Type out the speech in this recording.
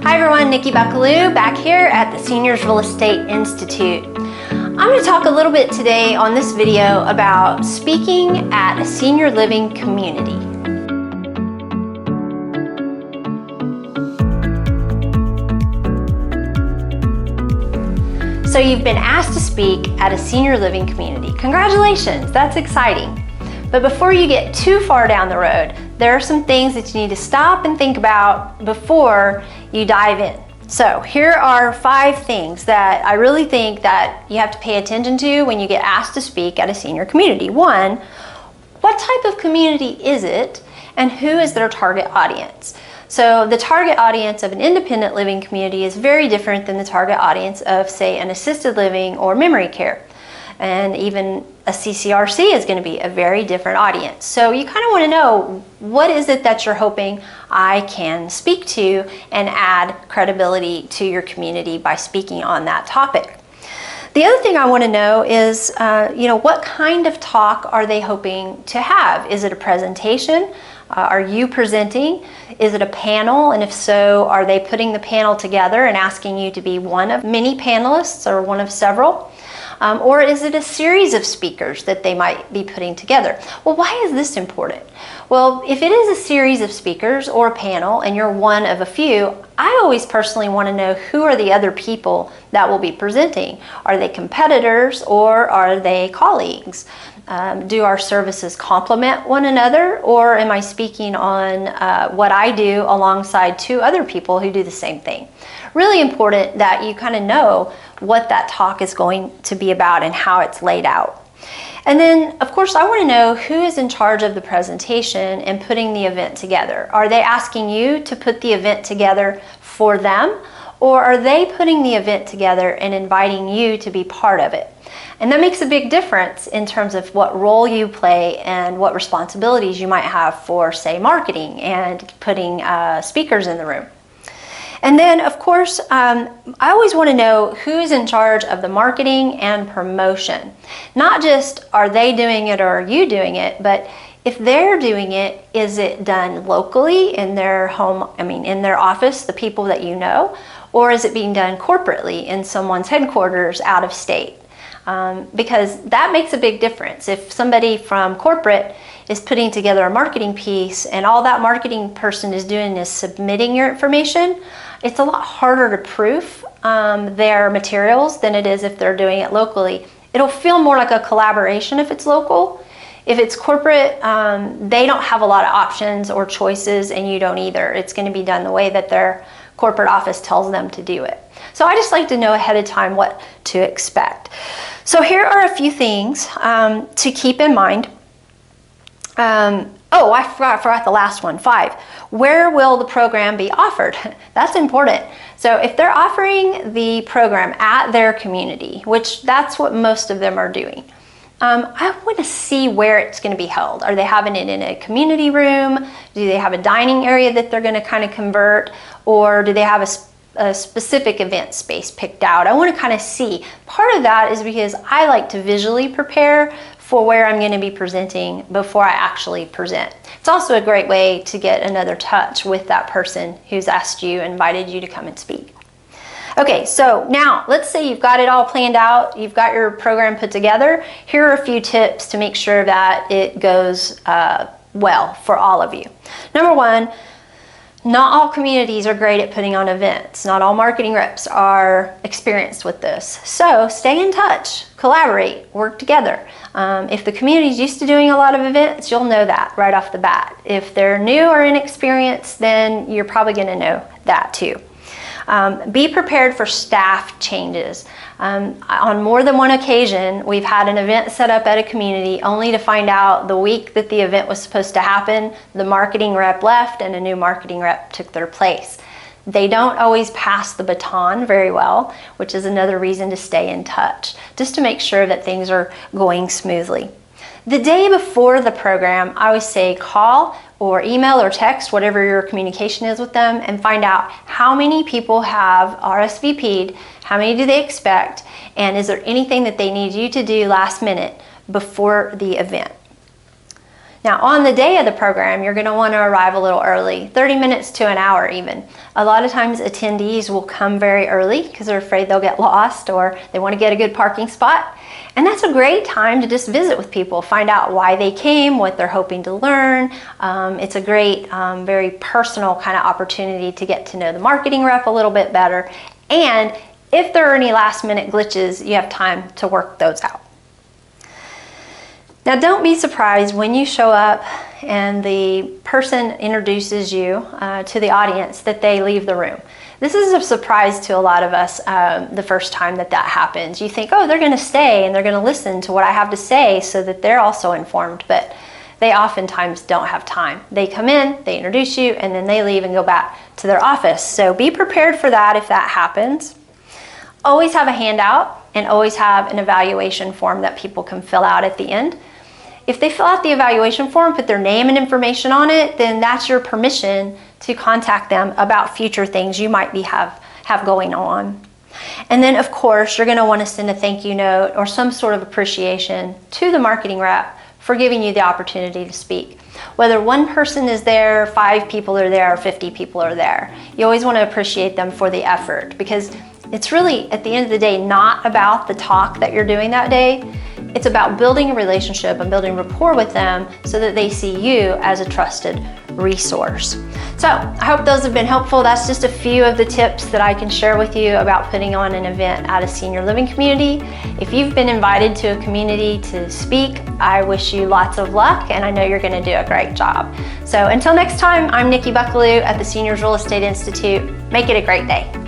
Hi everyone, Nikki Buckaloo back here at the Seniors Real Estate Institute. I'm going to talk a little bit today on this video about speaking at a senior living community. So you've been asked to speak at a senior living community. Congratulations, that's exciting. But before you get too far down the road, there are some things that you need to stop and think about before you dive in. So here are 5 things that I really think that you have to pay attention to when you get asked to speak at a senior community. 1, what type of community is it and who is their target audience? So the target audience of an independent living community is very different than the target audience of, say, an assisted living or memory care. And even a CCRC is going to be a very different audience. So you kind of want to know, what is it that you're hoping I can speak to and add credibility to your community by speaking on that topic. The other thing I want to know is, what kind of talk are they hoping to have? Is it a presentation? Are you presenting? Is it a panel? And if so, are they putting the panel together and asking you to be one of many panelists or one of several? Or is it a series of speakers that they might be putting together? Well, why is this important? Well, if it is a series of speakers or a panel and you're one of a few, I always personally want to know, who are the other people that will be presenting? Are they competitors or are they colleagues? Do our services complement one another, or am I speaking on what I do alongside 2 other people who do the same thing? Really important that you kind of know what that talk is going to be about and how it's laid out. And then, of course, I want to know who is in charge of the presentation and putting the event together. Are they asking you to put the event together for them, or are they putting the event together and inviting you to be part of it? And that makes a big difference in terms of what role you play and what responsibilities you might have for, say, marketing and putting speakers in the room. And then, of course, I always want to know who is in charge of the marketing and promotion. Not just are they doing it or are you doing it, but if they're doing it, is it done locally in their home, in their office, the people that you know, or is it being done corporately in someone's headquarters out of state? Because that makes a big difference. If somebody from corporate is putting together a marketing piece and all that marketing person is doing is submitting your information, it's a lot harder to proof their materials than it is if they're doing it locally. It'll feel more like a collaboration if it's local. If it's corporate, they don't have a lot of options or choices, and you don't either. It's going to be done the way that their corporate office tells them to do it. So I just like to know ahead of time what to expect. So here are a few things to keep in mind. I forgot the last one, 5. Where will the program be offered? That's important. So if they're offering the program at their community, which that's what most of them are doing, I want to see where it's going to be held. Are they having it in a community room? Do they have a dining area that they're going to kind of convert? Or do they have a specific event space picked out? I want to kind of see. Part of that is because I like to visually prepare for where I'm going to be presenting before I actually present. It's also a great way to get another touch with that person who's asked you, invited you to come and speak. Okay, so now let's say you've got it all planned out, you've got your program put together. Here are a few tips to make sure that it goes well for all of you. Number 1, not all communities are great at putting on events. Not all marketing reps are experienced with this. So stay in touch, collaborate, work together. If the community's used to doing a lot of events, you'll know that right off the bat. If they're new or inexperienced, then you're probably going to know that too. Be prepared for staff changes. On more than one occasion, we've had an event set up at a community only to find out the week that the event was supposed to happen, the marketing rep left and a new marketing rep took their place. They don't always pass the baton very well, which is another reason to stay in touch, just to make sure that things are going smoothly. The day before the program, I always say call or email or text, whatever your communication is with them, and find out how many people have RSVP'd, how many do they expect, and is there anything that they need you to do last minute before the event. Now, on the day of the program, you're going to want to arrive a little early, 30 minutes to an hour even. A lot of times attendees will come very early because they're afraid they'll get lost or they want to get a good parking spot. And that's a great time to just visit with people, find out why they came, what they're hoping to learn. It's a great, very personal kind of opportunity to get to know the marketing rep a little bit better. And if there are any last minute glitches, you have time to work those out. Now, don't be surprised when you show up and the person introduces you to the audience that they leave the room. This is a surprise to a lot of us the first time that happens. You think, oh, they're going to stay and they're going to listen to what I have to say so that they're also informed, but they oftentimes don't have time. They come in, they introduce you, and then they leave and go back to their office. So be prepared for that if that happens. Always have a handout and always have an evaluation form that people can fill out at the end. If they fill out the evaluation form, put their name and information on it, then that's your permission to contact them about future things you might have going on. And then, of course, you're going to want to send a thank you note or some sort of appreciation to the marketing rep for giving you the opportunity to speak. Whether one person is there, 5 people are there, or 50 people are there, you always want to appreciate them for the effort, because it's really, at the end of the day, not about the talk that you're doing that day. It's about building a relationship and building rapport with them so that they see you as a trusted resource. So I hope those have been helpful. That's just a few of the tips that I can share with you about putting on an event at a senior living community. If you've been invited to a community to speak, I wish you lots of luck, and I know you're going to do a great job. So until next time, I'm Nikki Buckaloo at the Seniors Real Estate Institute. Make it a great day.